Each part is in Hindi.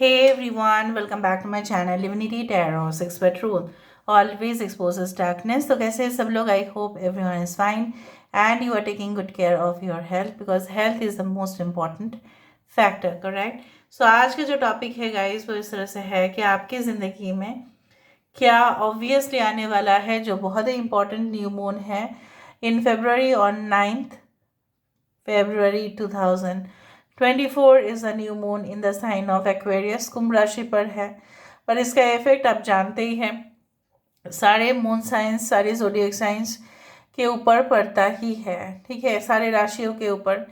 Hey everyone, welcome back to my channel Divinity Tarot 6 Rule. Always exposes darkness. तो कैसे हैं सब लोग? I hope everyone is fine and you are taking good care of your health because health is the most important factor, correct? So आज का जो टॉपिक है गाइस वो इस तरह से है कि आपकी ज़िंदगी में क्या ऑब्वियसली आने वाला है जो बहुत ही इम्पोर्टेंट न्यू मून है in February on 9th February 2024 is a new moon in the sign of Aquarius, कुंभ राशि पर है। पर इसका इफेक्ट आप जानते ही हैं, सारे मून साइंस, सारे जोडियक साइंस के ऊपर पड़ता ही है। ठीक है, सारे राशियों के ऊपर,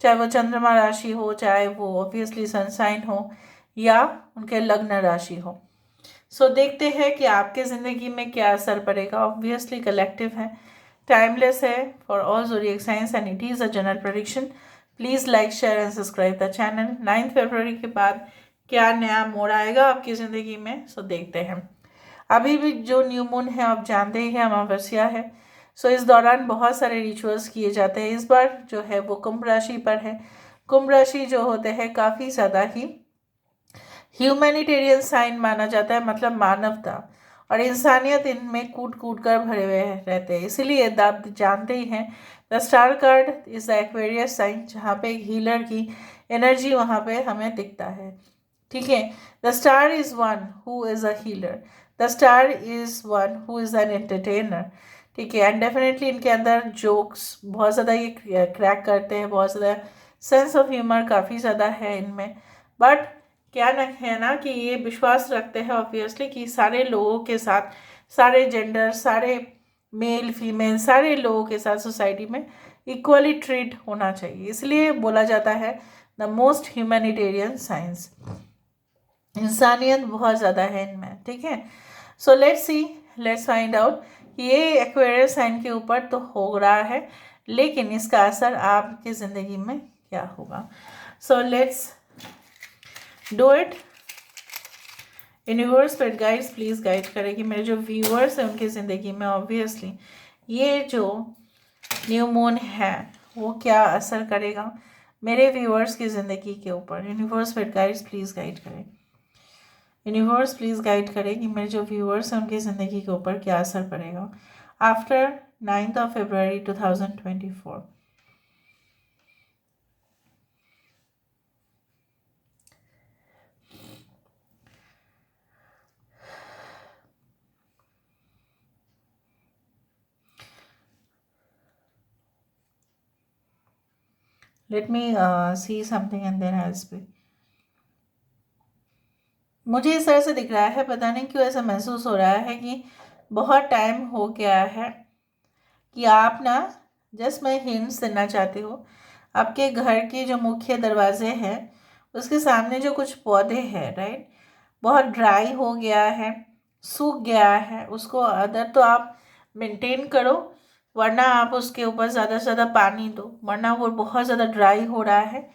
चाहे वो चंद्रमा राशि हो, चाहे वो ऑब्वियसली सन साइन हो या उनके लग्न राशि हो। सो देखते हैं कि आपके ज़िंदगी में क्या असर पड़ेगा। ऑब्वियसली कलेक्टिव है, टाइमलेस है for all zodiac science and it is a general prediction. Please like, share and subscribe the channel. 9 फरवरी के बाद क्या नया मोड़ आएगा आपकी ज़िंदगी में, सो देखते हैं। अभी भी जो न्यू मून है आप जानते ही हैं, अमावस्या है। सो इस दौरान बहुत सारे रिचुअल्स किए जाते हैं। इस बार जो है वो कुंभ राशि पर है। कुंभ राशि जो होते हैं काफ़ी ज़्यादा ही ह्यूमैनिटेरियन साइन माना जाता है, मतलब मानवता और इंसानियत इनमें कूट कूट कर भरे हुए रहते हैं। इसीलिए आप जानते ही हैं, the star card is the Aquarius sign, जहाँ पे हीलर की एनर्जी वहाँ पे हमें दिखता है। ठीक है, the star is one who is a healer, the star is one who is an entertainer. ठीक है, एंड डेफिनेटली इनके अंदर जोक्स बहुत ज़्यादा ये क्रैक करते हैं, बहुत ज़्यादा सेंस ऑफ ह्यूमर काफ़ी ज़्यादा है इनमें। बट क्या न है ना कि ये विश्वास रखते हैं ऑब्वियसली कि सारे लोगों के साथ, सारे जेंडर, सारे मेल फीमेल, सारे लोगों के साथ सोसाइटी में इक्वली ट्रीट होना चाहिए। इसलिए बोला जाता है द मोस्ट ह्यूमैनिटेरियन साइंस। इंसानियत बहुत ज़्यादा है इनमें। ठीक है, so let's see, let's find out कि ये एक्वेरियस साइन के ऊपर तो हो रहा है, लेकिन इसका असर आपकी ज़िंदगी में क्या होगा। So let's do it. Universe पर गाइड्स प्लीज़ गाइड करें कि मेरे जो व्यूअर्स हैं उनकी ज़िंदगी में ऑब्वियसली ये जो न्यू मून है वो क्या असर करेगा मेरे व्यूअर्स की ज़िंदगी के ऊपर। यूनिवर्स पर गाइड्स प्लीज़ गाइड करें। यूनिवर्स प्लीज़ गाइड करें कि मेरे जो व्यूअर्स हैं उनकी ज़िंदगी के ऊपर क्या असर पड़ेगा after 9th of February 2024। Let me see something and then I speak. मुझे इस तरह से दिख रहा है, पता नहीं क्यों ऐसा महसूस हो रहा है कि बहुत टाइम हो गया है कि आप ना, जस्ट मैं हिंट्स देना चाहती हूँ, आपके घर के जो मुख्य दरवाजे हैं उसके सामने जो कुछ पौधे हैं, राइट, बहुत ड्राई हो गया है, सूख गया है। उसको अदर तो आप मेंटेन करो, वरना आप उसके ऊपर ज़्यादा से ज़्यादा पानी दो, वरना वो बहुत ज़्यादा ड्राई हो रहा है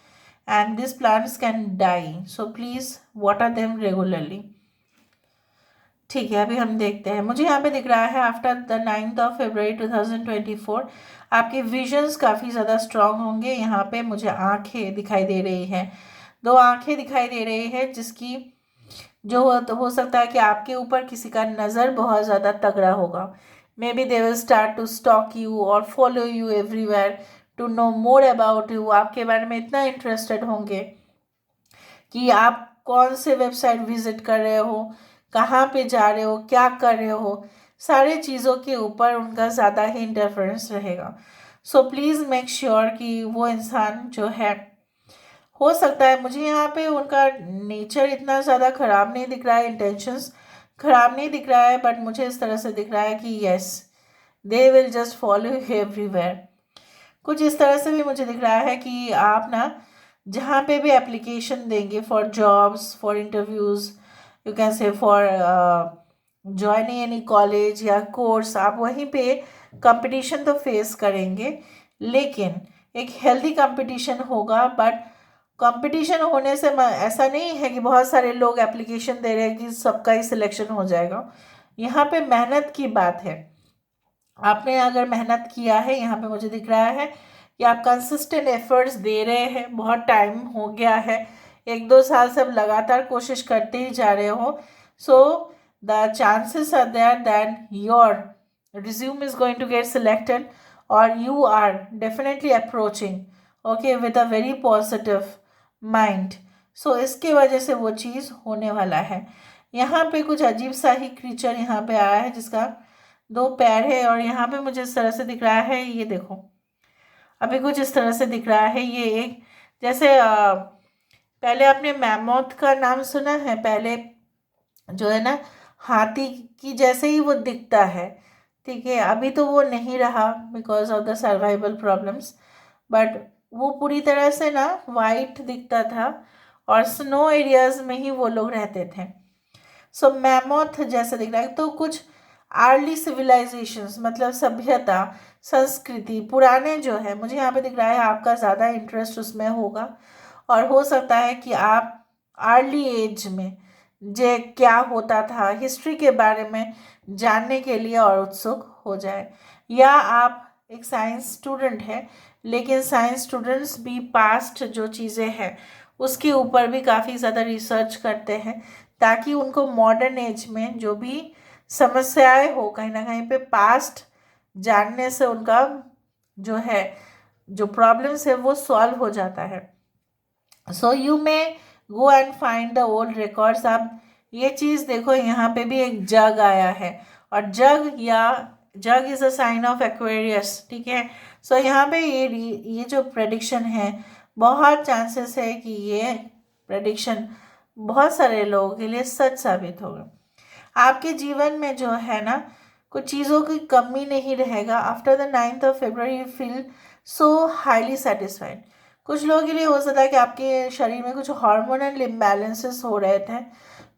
and these plants can die, so please water them regularly। ठीक है, अभी हम देखते हैं। मुझे यहाँ पे दिख रहा है after the 9th of February 2024 आपके विजन्स काफ़ी ज़्यादा स्ट्रांग होंगे। यहाँ पे मुझे आंखें दिखाई दे रही हैं, दो आंखें दिखाई दे रही है, जिसकी जो हो सकता है कि आपके ऊपर किसी का नज़र बहुत ज़्यादा तगड़ा होगा। Maybe they will start to stalk you और follow you everywhere to know more about you. आपके बारे में इतना इंटरेस्टेड होंगे कि आप कौन से वेबसाइट विजिट कर रहे हो, कहाँ पे जा रहे हो, क्या कर रहे हो, सारे चीज़ों के ऊपर उनका ज़्यादा ही इंटरफेरेंस रहेगा। सो प्लीज़ मेक श्योर कि वो इंसान जो है, हो सकता है मुझे यहाँ पे उनका नेचर इतना ज़्यादा ख़राब नहीं दिख रहा है, इंटेंशंस ख़राब नहीं दिख रहा है, बट मुझे इस तरह से दिख रहा है कि yes, they will just follow you everywhere. कुछ इस तरह से भी मुझे दिख रहा है कि आप ना जहाँ पे भी एप्लीकेशन देंगे for jobs, for interviews, you can से फॉर ज्वाइनिंग एनी कॉलेज या कोर्स, आप वहीं पे कंपटीशन तो फेस करेंगे, लेकिन एक हेल्दी कंपटीशन होगा। बट कंपटीशन होने से ऐसा नहीं है कि बहुत सारे लोग एप्लीकेशन दे रहे हैं कि सबका ही सिलेक्शन हो जाएगा। यहाँ पे मेहनत की बात है। आपने अगर मेहनत किया है, यहाँ पे मुझे दिख रहा है कि आप कंसिस्टेंट एफर्ट्स दे रहे हैं, बहुत टाइम हो गया है 1-2 साल से आप लगातार कोशिश करते ही जा रहे हो, so the chances are there that your resume is going to get selected or you are definitely approaching okay with a very positive mind. so इसके वजह से वो चीज़ होने वाला है. यहाँ पे कुछ अजीब सा ही क्रीचर यहाँ पे आया है जिसका 2 पैर है और यहाँ पे मुझे इस तरह से दिख रहा है, ये देखो अभी कुछ इस तरह से दिख रहा है. ये एक जैसे पहले आपने मैमोथ का नाम सुना है, पहले जो है ना हाथी की जैसे ही वो दिखता है, ठीक है. अभी तो वो नहीं रहा because of the survival problems, but वो पूरी तरह से ना वाइट दिखता था और स्नो एरियाज में ही वो लोग रहते थे. सो मैमोथ जैसा दिख रहा है. तो कुछ अर्ली सिविलाइजेशंस मतलब सभ्यता, संस्कृति, पुराने जो है, मुझे यहाँ पे दिख रहा है आपका ज़्यादा इंटरेस्ट उसमें होगा और हो सकता है कि आप अर्ली एज में जे क्या होता था हिस्ट्री के बारे में जानने के लिए और उत्सुक हो जाए. या आप एक साइंस स्टूडेंट हैं, लेकिन साइंस स्टूडेंट्स भी पास्ट जो चीज़ें हैं उसके ऊपर भी काफ़ी ज़्यादा रिसर्च करते हैं ताकि उनको मॉडर्न एज में जो भी समस्याएं हो कहीं ना कहीं पे पास्ट जानने से उनका जो है जो प्रॉब्लम्स है वो सॉल्व हो जाता है. So you may go and find the old records. आप ये चीज़ देखो, यहाँ पे भी एक जग आया है और jug is a sign of Aquarius, ठीक है. सो यहाँ पे ये जो प्रेडिक्शन है, बहुत चांसेस है कि ये प्रेडिक्शन बहुत सारे लोगों के लिए सच साबित होगा. आपके जीवन में जो है ना कुछ चीज़ों की कमी नहीं रहेगा. After the 9th of February you feel so highly satisfied. कुछ लोगों के लिए हो सकता है कि आपके शरीर में कुछ हार्मोनल इम्बैलेंसेस हो रहे थे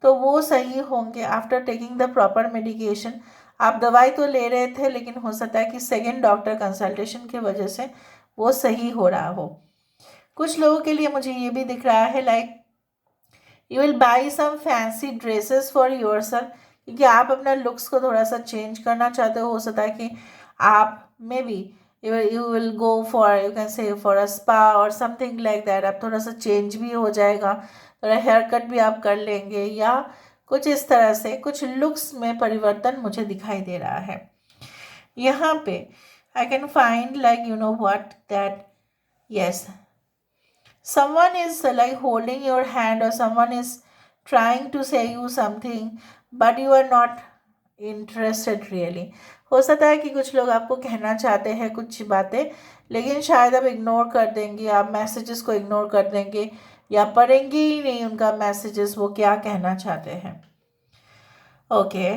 तो वो सही होंगे after taking the proper medication. आप दवाई तो ले रहे थे लेकिन हो सकता है कि सेकेंड डॉक्टर कंसल्टेशन की वजह से वो सही हो रहा हो. कुछ लोगों के लिए मुझे ये भी दिख रहा है like you will buy some fancy dresses for yourself, क्योंकि आप अपना लुक्स को थोड़ा सा चेंज करना चाहते हो सकता है कि आप may be you will go for you can say for a spa or something like that. आप थोड़ा सा चेंज भी हो जाएगा, थोड़ा हेयर कट भी आप कर लेंगे या कुछ इस तरह से कुछ लुक्स में परिवर्तन मुझे दिखाई दे रहा है. यहाँ पे I can find like you know what that yes someone is like holding your hand or someone is trying to say you something but you are not interested really. हो सकता है कि कुछ लोग आपको कहना चाहते हैं कुछ बातें लेकिन शायद आप इग्नोर कर देंगे, आप मैसेजेस को इग्नोर कर देंगे या पढ़ेंगे ही नहीं उनका मैसेजेस वो क्या कहना चाहते हैं. ओके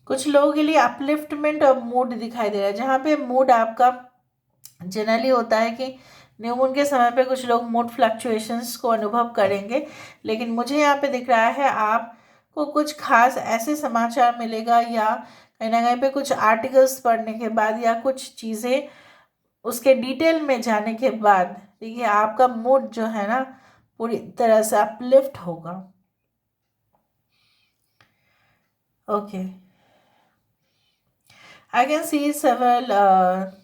कुछ लोगों के लिए अपलिफ्टमेंट और मूड दिखाई दे रहा है, जहाँ पे मूड आपका जनरली होता है कि न्यू मून के समय पे कुछ लोग मूड फ्लक्चुएशंस को अनुभव करेंगे, लेकिन मुझे यहाँ पे दिख रहा है आपको कुछ खास ऐसे समाचार मिलेगा या कहीं ना कहीं पे कुछ आर्टिकल्स पढ़ने के बाद या कुछ चीज़ें उसके डिटेल में जाने के बाद देखिए आपका मूड जो है ना पूरी तरह से अपलिफ्ट होगा. Okay I can see several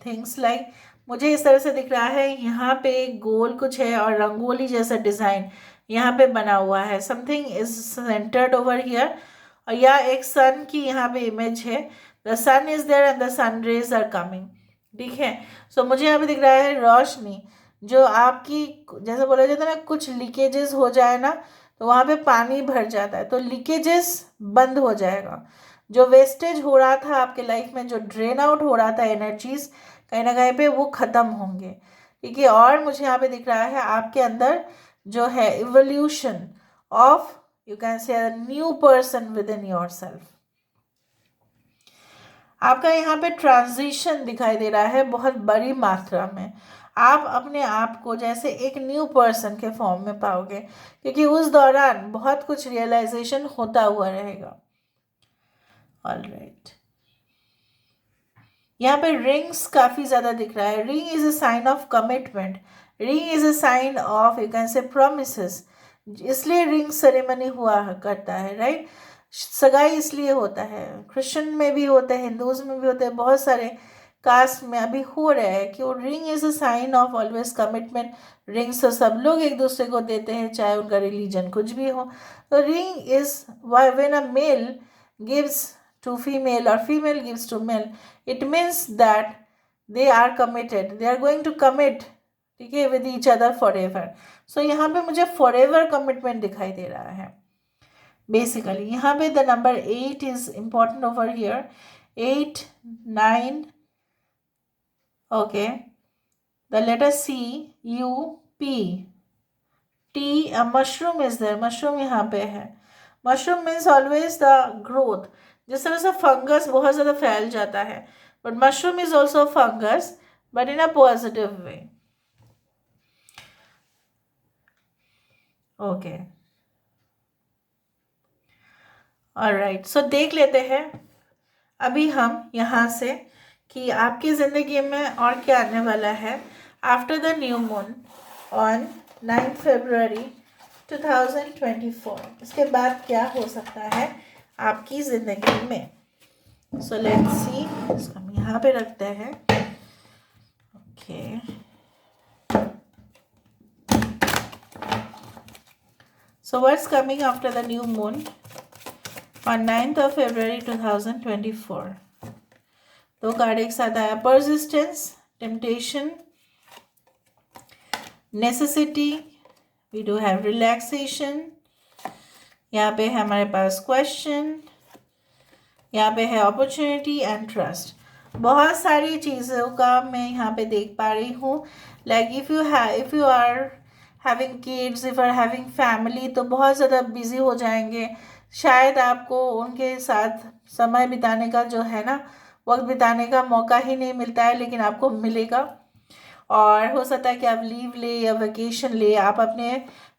things like मुझे इस तरह से दिख रहा है यहाँ पे गोल कुछ है और रंगोली जैसा डिज़ाइन यहाँ पे बना हुआ है. Something is centred over here और या एक सन की यहाँ पे इमेज है. The sun is there and the sun rays are coming, ठीक है. सो मुझे यहाँ पे दिख रहा है रोशनी जो आपकी जैसे बोला जाता है ना कुछ लीकेजेस हो जाए ना तो वहाँ पे पानी भर जाता है तो लीकेजेस बंद हो जाएगा. जो वेस्टेज हो रहा था आपके लाइफ में, जो ड्रेन आउट हो रहा था एनर्जीज कहीं ना कहीं पे वो ख़त्म होंगे, ठीक है. और मुझे यहाँ पे दिख रहा है आपके अंदर जो है इवोल्यूशन ऑफ यू कैन से a new person with in your self. आपका यहाँ पे ट्रांजिशन दिखाई दे रहा है बहुत बड़ी मात्रा में. आप अपने आप को जैसे एक न्यू पर्सन के फॉर्म में पाओगे क्योंकि उस दौरान बहुत कुछ रियलाइजेशन होता हुआ रहेगा. ऑलराइट यहाँ पे रिंग्स काफ़ी ज़्यादा दिख रहा है. Ring is a sign of commitment, ring is a sign of you can say promises. इसलिए रिंग सेरेमनी हुआ करता है, राइट. सगाई इसलिए होता है, क्रिश्चियन में भी होता है, हिंदूज़ में भी होता है, बहुत सारे कास्ट में अभी हो रहा है कि वो ring is a sign of always commitment. Rings तो सब लोग एक दूसरे को देते हैं, चाहे उनका रिलीजन कुछ भी हो। तो ring is when a male gives to female और female gives to male, it means that they are committed, they are going to commit, ठीक है, with each other for ever. So यहाँ पे मुझे फॉर एवर कमिटमेंट दिखाई दे रहा है। बेसिकली यहाँ पे the number 8 is important over here, 8, 9, okay, the letter C, U, P, T, a mushroom is there, mushroom यहाँ पे है। mushroom means always the growth, जिस तरह से फंगस बहुत ज़्यादा फैल जाता है, but mushroom is also fungus but in a positive way, okay, alright, so देख लेते हैं अभी हम यहाँ से कि आपकी ज़िंदगी में और क्या आने वाला है after the new moon on 9 फरवरी 2024। इसके बाद क्या हो सकता है आपकी ज़िंदगी में। सो लेट्स सी, इसको हम यहाँ पे रखते हैं, okay. So what's coming after the new moon on 9th of February 2024। दो कार्ड एक साथ आया, persistence, temptation, necessity, we do have relaxation, यहाँ पे है हमारे पास क्वेश्चन, यहाँ पे है अपॉर्चुनिटी एंड ट्रस्ट। बहुत सारी चीज़ों का मैं यहाँ पे देख पा रही हूँ। Like if you are having kids, if are having family, तो बहुत ज़्यादा बिजी हो जाएंगे। शायद आपको उनके साथ समय बिताने का जो है ना, वक्त बिताने का मौका ही नहीं मिलता है, लेकिन आपको मिलेगा। और हो सकता है कि आप लीव ले या वेकेशन ले, आप अपने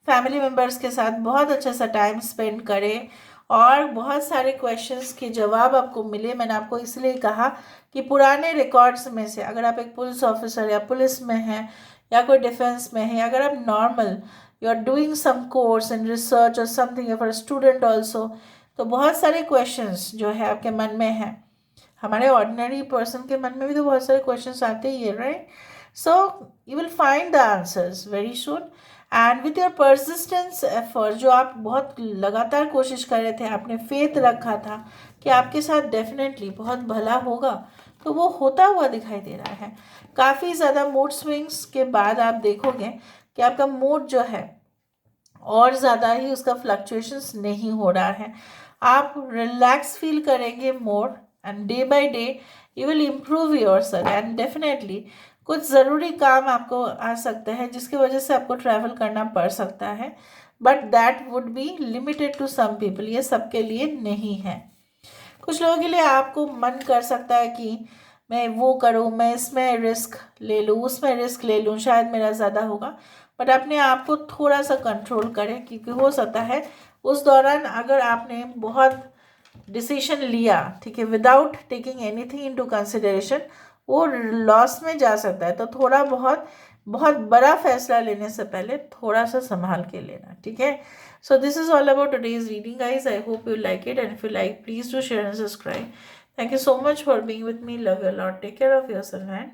फैमिली मेम्बर्स के साथ बहुत अच्छा सा टाइम स्पेंड करें और बहुत सारे क्वेश्चंस के जवाब आपको मिले। मैंने आपको इसलिए कहा कि पुराने रिकॉर्ड्स में से, अगर आप एक पुलिस ऑफिसर या पुलिस में हैं या कोई डिफेंस में है, अगर आप normal you are doing some course in research और समथिंग फॉर स्टूडेंट ऑल्सो, तो बहुत सारे क्वेश्चंस जो है आपके मन में है। हमारे ऑर्डिनरी पर्सन के मन में भी तो बहुत सारे क्वेश्चंस आते ही है, right? So you will find the answers very soon and with your persistence effort, जो आप बहुत लगातार कोशिश कर रहे थे, आपने फेथ रखा था कि आपके साथ डेफिनेटली बहुत भला होगा, तो वो होता हुआ दिखाई दे रहा है। काफ़ी ज़्यादा मूड स्विंग्स के बाद आप देखोगे कि आपका मूड जो है और ज़्यादा ही उसका फ्लक्चुएशंस नहीं हो रहा है। आप रिलैक्स फील करेंगे more and day by day you will improve yourself and definitely कुछ ज़रूरी काम आपको आ सकता है जिसकी वजह से आपको ट्रैवल करना पड़ सकता है, but that would be limited to some people, ये सबके लिए नहीं है। कुछ लोगों के लिए आपको मन कर सकता है कि मैं वो करूँ, मैं इसमें रिस्क ले लूँ, उसमें रिस्क ले लूँ, शायद मेरा ज़्यादा होगा, बट अपने आप को थोड़ा सा कंट्रोल करें, क्योंकि हो सकता है उस दौरान अगर आपने बहुत डिसीजन लिया, ठीक है, without taking anything into consideration, वो लॉस में जा सकता है। तो थोड़ा बहुत बड़ा फैसला लेने से पहले थोड़ा सा संभाल के लेना, ठीक है। So this is all about today's reading guys. I hope you like it and if you like please do share and subscribe. Thank you so much for being with me. Love you a lot. Take care of yourself and